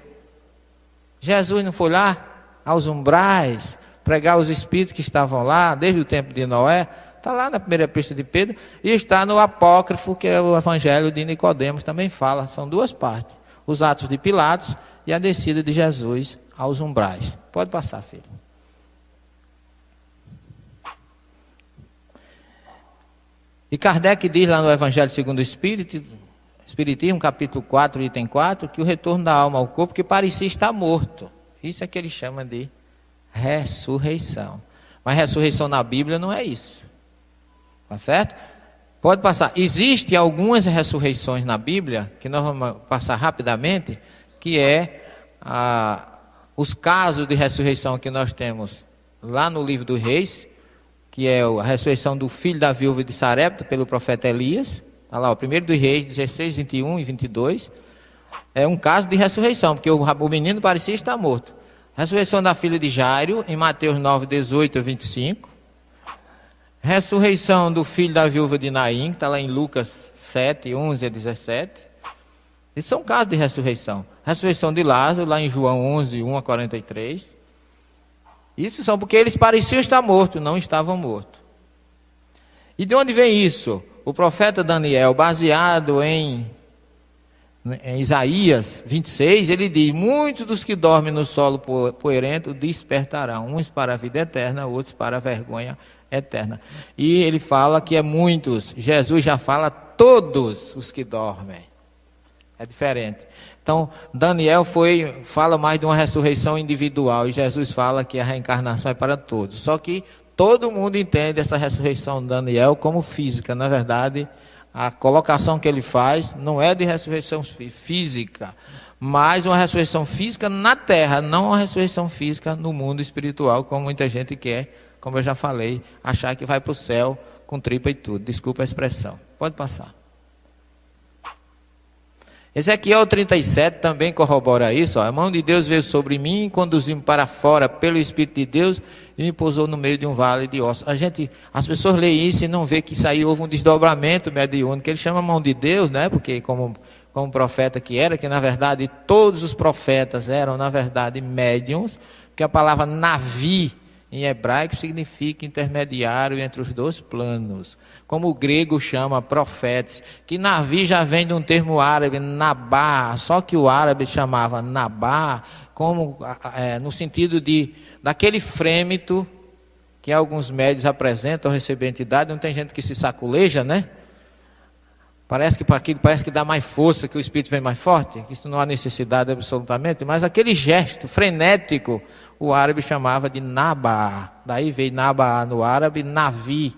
Jesus não foi lá aos umbrais pregar os espíritos que estavam lá, desde o tempo de Noé. Está lá na primeira epístola de Pedro, e está no apócrifo, que é o Evangelho de Nicodemos, também fala. São duas partes: os atos de Pilatos e a descida de Jesus aos umbrais. Pode passar, filho. E Kardec diz lá no Evangelho segundo o Espiritismo, capítulo 4, item 4, que o retorno da alma ao corpo que parecia estar morto. Isso é que ele chama de ressurreição. Mas ressurreição na Bíblia não é isso. Tá certo? Pode passar. Existem algumas ressurreições na Bíblia, que nós vamos passar rapidamente, que é os casos de ressurreição que nós temos lá no livro dos Reis, que é a ressurreição do filho da viúva de Sarepta pelo profeta Elias. Olha lá, o 1 dos Reis, 16, 21 e 22. É um caso de ressurreição, porque o menino parecia estar morto. Ressurreição da filha de Jairo, em Mateus 9, 18 a 25. Ressurreição do filho da viúva de Naim, que está lá em Lucas 7, 11 a 17. Isso são casos de ressurreição. Ressurreição de Lázaro, lá em João 11, 1 a 43. Isso são porque eles pareciam estar mortos, não estavam mortos. E de onde vem isso? O profeta Daniel, baseado em Isaías 26, ele diz: muitos dos que dormem no solo poeirento despertarão, uns para a vida eterna, outros para a vergonha eterna. E ele fala que é muitos. Jesus já fala todos os que dormem. É diferente. Então, Daniel fala mais de uma ressurreição individual, e Jesus fala que a reencarnação é para todos. Só que todo mundo entende essa ressurreição de Daniel como física. Na verdade, a colocação que ele faz não é de ressurreição física, mas uma ressurreição física na terra, não uma ressurreição física no mundo espiritual, como muita gente quer, como eu já falei, achar que vai para o céu com tripa e tudo. Desculpa a expressão. Pode passar. Ezequiel 37 também corrobora isso. A mão de Deus veio sobre mim, conduziu-me para fora pelo Espírito de Deus e me pousou no meio de um vale de ossos. As pessoas leem isso e não vê que isso aí houve um desdobramento mediúnico. Ele chama a mão de Deus, né? Porque como profeta que era, que na verdade todos os profetas eram na verdade médiuns, porque a palavra navi em hebraico significa intermediário entre os dois planos. Como o grego chama profetas, que navi já vem de um termo árabe, nabá, só que o árabe chamava nabá, como no sentido daquele frêmito que alguns médios apresentam ao receber a entidade. Não tem gente que se saculeja, né? Parece que dá mais força, que o espírito vem mais forte. Isso não há necessidade absolutamente, mas aquele gesto frenético, o árabe chamava de nabá. Daí veio nabá no árabe, navi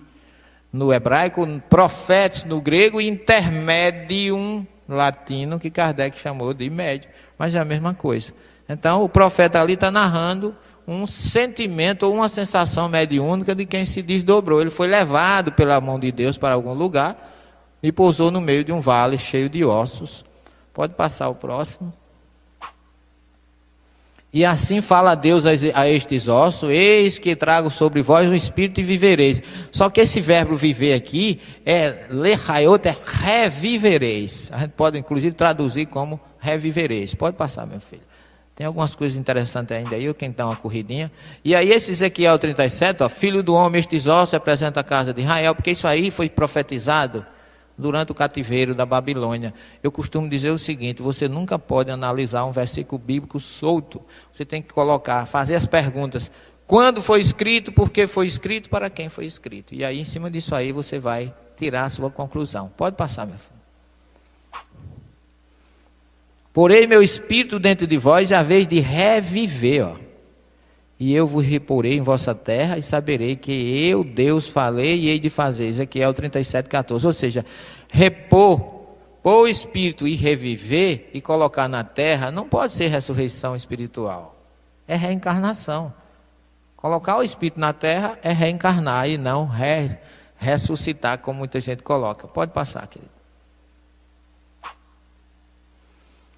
no hebraico, profetes no grego e intermédium latino, que Kardec chamou de médio, mas é a mesma coisa. Então o profeta ali está narrando um sentimento ou uma sensação mediúnica de quem se desdobrou. Ele foi levado pela mão de Deus para algum lugar e pousou no meio de um vale cheio de ossos. Pode passar o próximo. E assim fala Deus a estes ossos: eis que trago sobre vós um espírito e vivereis. Só que esse verbo viver aqui é lechaiot, é revivereis. A gente pode inclusive traduzir como revivereis. Pode passar, meu filho. Tem algumas coisas interessantes ainda aí, quem dá uma corridinha. E aí esse Ezequiel 37, ó, filho do homem, estes ossos representa a casa de Israel, porque isso aí foi profetizado durante o cativeiro da Babilônia. Eu costumo dizer o seguinte: você nunca pode analisar um versículo bíblico solto. Você tem que colocar, fazer as perguntas: quando foi escrito, por que foi escrito, para quem foi escrito. E aí, em cima disso aí, você vai tirar a sua conclusão. Pode passar, meu filho. Porei meu espírito dentro de vós, é a vez de reviver, ó. E eu vos reporei em vossa terra, e saberei que eu, Deus, falei e hei de fazer. Ezequiel 37:14. Ou seja, repor, pôr o espírito e reviver e colocar na terra, não pode ser ressurreição espiritual. É reencarnação. Colocar o espírito na terra é reencarnar e não ressuscitar, como muita gente coloca. Pode passar, querido.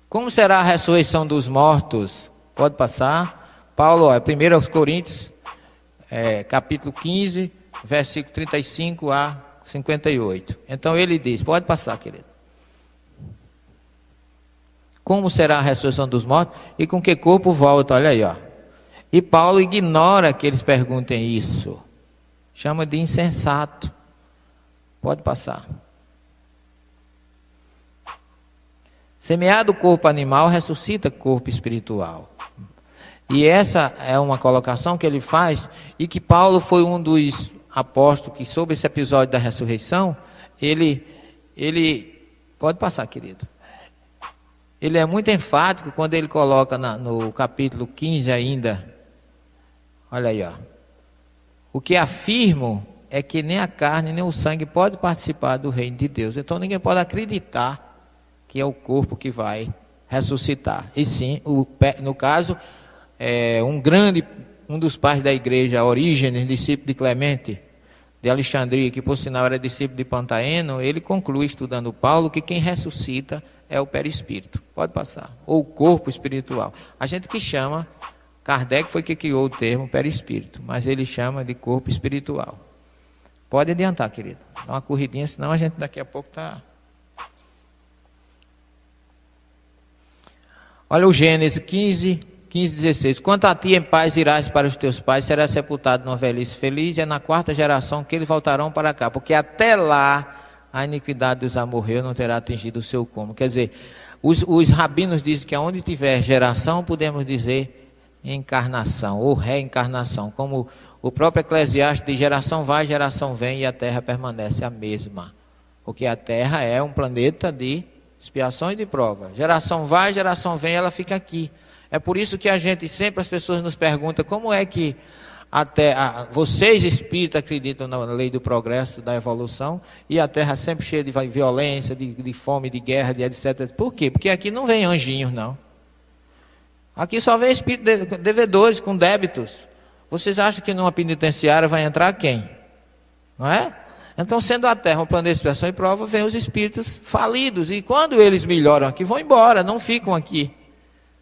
Como será a ressurreição dos mortos? Pode passar. Paulo, 1 Coríntios, capítulo 15, versículo 35 a 58. Então ele diz, pode passar, querido. Como será a ressurreição dos mortos? E com que corpo volta? Olha aí, ó. E Paulo ignora que eles perguntem isso. Chama de insensato. Pode passar. Semeado o corpo animal, ressuscita corpo espiritual. E essa é uma colocação que ele faz, e que Paulo foi um dos apóstolos que, sobre esse episódio da ressurreição, ele pode passar, querido. Ele é muito enfático quando ele coloca no capítulo 15 ainda. Olha aí, ó. O que afirmo é que nem a carne nem o sangue pode participar do reino de Deus. Então ninguém pode acreditar que é o corpo que vai ressuscitar. E sim, no caso, um dos pais da igreja, Orígenes, discípulo de Clemente, de Alexandria, que por sinal era discípulo de Pantaeno, ele conclui, estudando Paulo, que quem ressuscita é o perispírito. Pode passar. Ou o corpo espiritual. A gente que chama, Kardec foi que criou o termo perispírito, mas ele chama de corpo espiritual. Pode adiantar, querido. Dá uma corridinha, senão a gente daqui a pouco está... Olha o Gênesis 15, 16. Quanto a ti, em paz irás para os teus pais, serás sepultado numa velhice feliz, e é na quarta geração que eles voltarão para cá, porque até lá a iniquidade dos amorreus não terá atingido o seu cúmulo. Quer dizer, os rabinos dizem que onde tiver geração, podemos dizer encarnação ou reencarnação, como o próprio Eclesiastes diz: geração vai, geração vem, e a terra permanece a mesma, porque a terra é um planeta de expiação e de prova. Geração vai, geração vem, ela fica aqui. É por isso que a gente sempre, as pessoas nos perguntam, como é que vocês espíritas acreditam na lei do progresso, da evolução, e a terra sempre cheia de violência, de fome, de guerra, de etc. Por quê? Porque aqui não vem anjinhos, não. Aqui só vem espíritos devedores, com débitos. Vocês acham que numa penitenciária vai entrar quem? Não é? Então, sendo a terra um plano de expiação e prova, vem os espíritos falidos. E quando eles melhoram aqui, vão embora, não ficam aqui.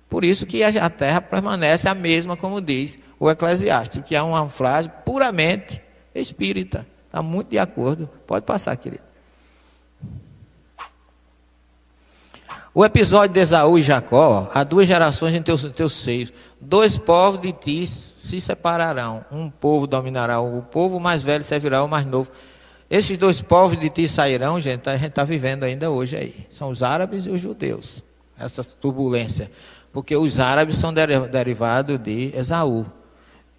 Por isso que a terra permanece a mesma, como diz o Eclesiastes, que é uma frase puramente espírita. Está muito de acordo. Pode passar, querido. O episódio de Esaú e Jacó: há duas gerações em teus seios. Dois povos de ti se separarão. Um povo dominará o povo, o mais velho servirá ao mais novo. Esses dois povos de ti sairão, gente, a gente está vivendo ainda hoje aí. São os árabes e os judeus. Essa turbulência. Porque os árabes são derivados de Esaú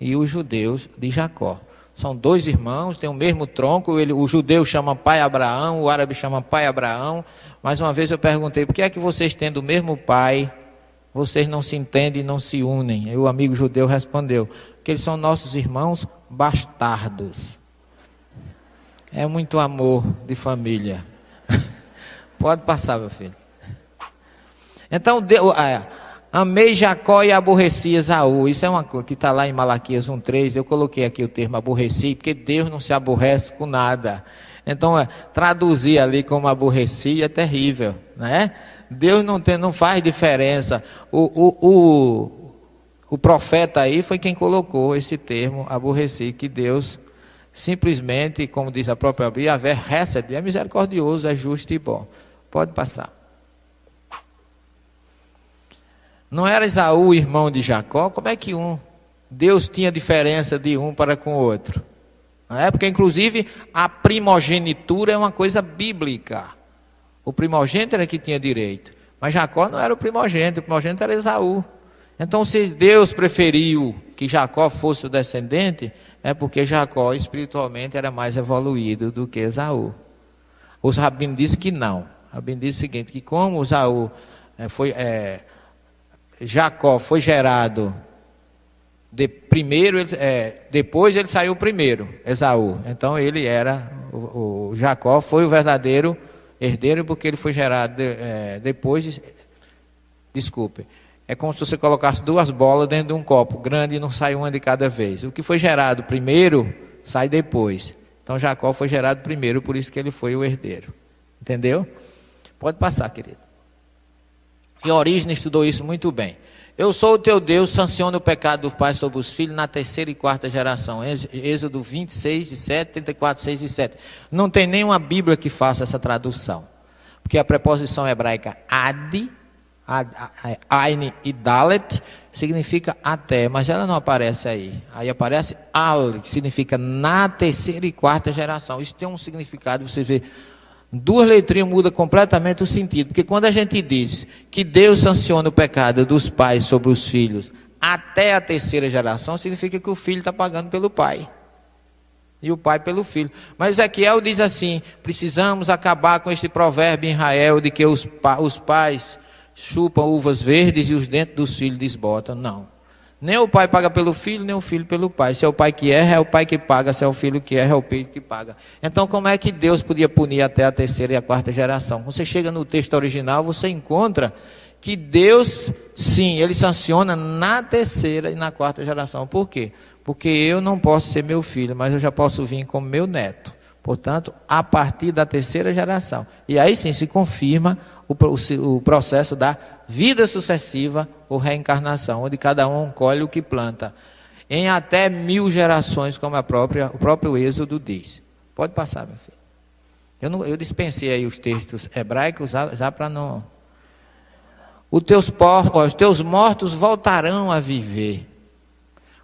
e os judeus de Jacó. São dois irmãos, têm o mesmo tronco. O judeu chama pai Abraão, o árabe chama pai Abraão. Mais uma vez eu perguntei: por que é que vocês, tendo o mesmo pai, vocês não se entendem e não se unem? E o amigo judeu respondeu: porque eles são nossos irmãos bastardos. É muito amor de família. Pode passar, meu filho. Então, amei Jacó e aborreci Esaú. Isso é uma coisa que está lá em Malaquias 1:3. Eu coloquei aqui o termo aborreci, porque Deus não se aborrece com nada. Então, traduzir ali como aborreci é terrível, né? Deus não faz diferença. O profeta aí foi quem colocou esse termo aborreci, que Deus simplesmente, como diz a própria Bíblia, é misericordioso, é justo e bom. Pode passar. Não era Esaú irmão de Jacó? Como é que Deus tinha diferença de um para com o outro? Não é? Porque, inclusive, a primogenitura é uma coisa bíblica. O primogênito era que tinha direito. Mas Jacó não era o primogênito era Esaú. Então, se Deus preferiu que Jacó fosse o descendente, é porque Jacó espiritualmente era mais evoluído do que Esaú. Os rabinos dizem que não. O rabino diz o seguinte, que como Esaú Jacó foi gerado depois ele saiu primeiro, Esaú. Então ele era, o Jacó foi o verdadeiro herdeiro porque ele foi gerado depois. Desculpe, é como se você colocasse duas bolas dentro de um copo grande e não sai uma de cada vez. O que foi gerado primeiro, sai depois. Então Jacó foi gerado primeiro, por isso que ele foi o herdeiro. Entendeu? Pode passar, querido. E Orígenes estudou isso muito bem. Eu sou o teu Deus, sanciona o pecado dos pais sobre os filhos na terceira e quarta geração. Êxodo 26:7, 34, 6 e 7. Não tem nenhuma Bíblia que faça essa tradução. Porque a preposição hebraica ad, ain e dalet, significa até, mas ela não aparece aí. Aí aparece al, que significa na terceira e quarta geração. Isso tem um significado, você vê. Duas letrinhas mudam completamente o sentido, porque quando a gente diz que Deus sanciona o pecado dos pais sobre os filhos até a terceira geração, significa que o filho está pagando pelo pai e o pai pelo filho. Mas Ezequiel diz assim: precisamos acabar com este provérbio em Israel de que os pais chupam uvas verdes e os dentes dos filhos desbotam. Não, nem o pai paga pelo filho, nem o filho pelo pai. Se é o pai que erra, é o pai que paga. Se é o filho que erra, é o filho que paga. Então, como é que Deus podia punir até a terceira e a quarta geração? Você chega no texto original, você encontra que Deus, sim, ele sanciona na terceira e na quarta geração. Por quê? Porque eu não posso ser meu filho, mas eu já posso vir como meu neto. Portanto, a partir da terceira geração. E aí sim se confirma o processo da vida sucessiva ou reencarnação, onde cada um colhe o que planta, em até 1000 gerações, como o próprio Êxodo diz. Pode passar, meu filho. Eu dispensei aí os textos hebraicos, já para não... Os teus mortos voltarão a viver,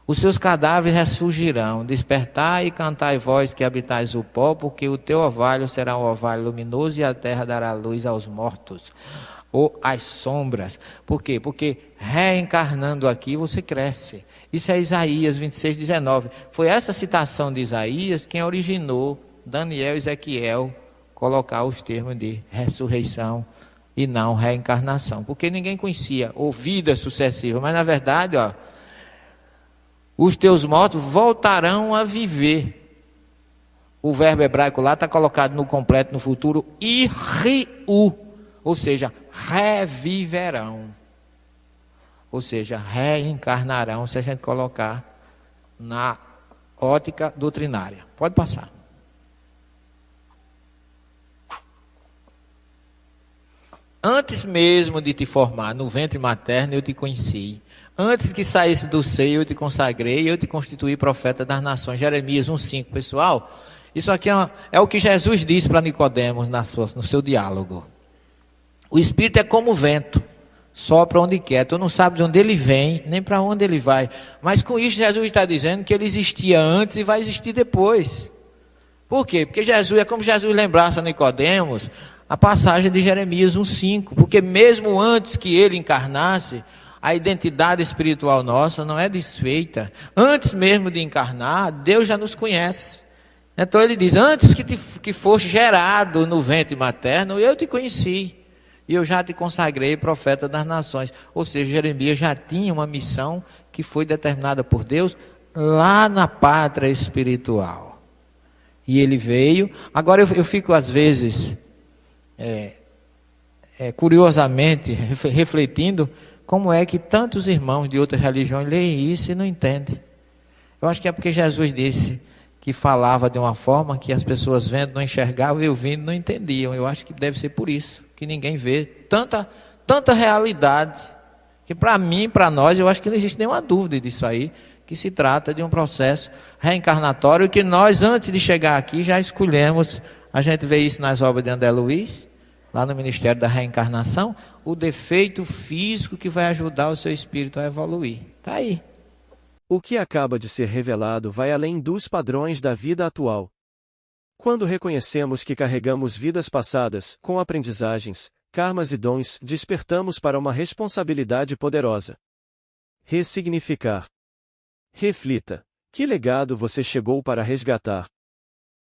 os seus cadáveres ressurgirão. Despertai e cantai vós que habitais o pó, porque o teu orvalho será um orvalho luminoso e a terra dará luz aos mortos, ou às sombras. Por quê? Porque reencarnando aqui você cresce. Isso é Isaías 26:19. Foi essa citação de Isaías quem originou Daniel e Ezequiel colocar os termos de ressurreição e não reencarnação. Porque ninguém conhecia ou vida sucessiva, mas na verdade, os teus mortos voltarão a viver. O verbo hebraico lá está colocado no completo, no futuro, iriu, ou seja, reviverão. Ou seja, reencarnarão, se a gente colocar na ótica doutrinária. Pode passar. Antes mesmo de te formar no ventre materno, eu te conheci. Antes que saísse do seio, eu te consagrei, eu te constituí profeta das nações. Jeremias 1:5. Pessoal, isso aqui é o que Jesus disse para Nicodemos no seu diálogo. O Espírito é como o vento, sopra onde quer. Tu não sabe de onde ele vem, nem para onde ele vai. Mas com isso Jesus está dizendo que ele existia antes e vai existir depois. Por quê? Porque Jesus, é como Jesus lembrasse a Nicodemos a passagem de Jeremias 1:5. Porque mesmo antes que ele encarnasse, a identidade espiritual nossa não é desfeita. Antes mesmo de encarnar, Deus já nos conhece. Então ele diz: antes que foste gerado no ventre materno, eu te conheci. E eu já te consagrei profeta das nações. Ou seja, Jeremias já tinha uma missão que foi determinada por Deus lá na pátria espiritual. E ele veio. Agora eu fico às vezes, curiosamente, refletindo, como é que tantos irmãos de outras religiões leem isso e não entendem. Eu acho que é porque Jesus disse que falava de uma forma que as pessoas vendo não enxergavam e ouvindo não entendiam. Eu acho que deve ser por isso que ninguém vê tanta realidade, que para mim, para nós, eu acho que não existe nenhuma dúvida disso aí, que se trata de um processo reencarnatório que nós, antes de chegar aqui, já escolhemos. A gente vê isso nas obras de André Luiz, lá no Ministério da Reencarnação, o defeito físico que vai ajudar o seu espírito a evoluir. Está aí. O que acaba de ser revelado vai além dos padrões da vida atual. Quando reconhecemos que carregamos vidas passadas, com aprendizagens, karmas e dons, despertamos para uma responsabilidade poderosa. Ressignificar. Reflita. Que legado você chegou para resgatar?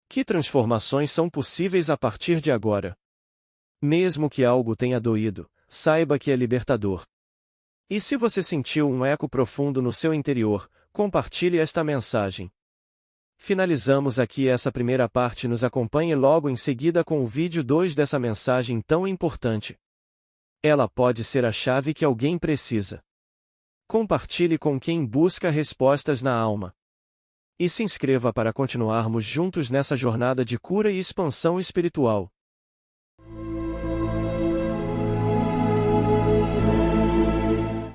Que transformações são possíveis a partir de agora? Mesmo que algo tenha doído, saiba que é libertador. E se você sentiu um eco profundo no seu interior, compartilhe esta mensagem. Finalizamos aqui essa primeira parte. Nos acompanhe logo em seguida com o vídeo 2 dessa mensagem tão importante. Ela pode ser a chave que alguém precisa. Compartilhe com quem busca respostas na alma. E se inscreva para continuarmos juntos nessa jornada de cura e expansão espiritual.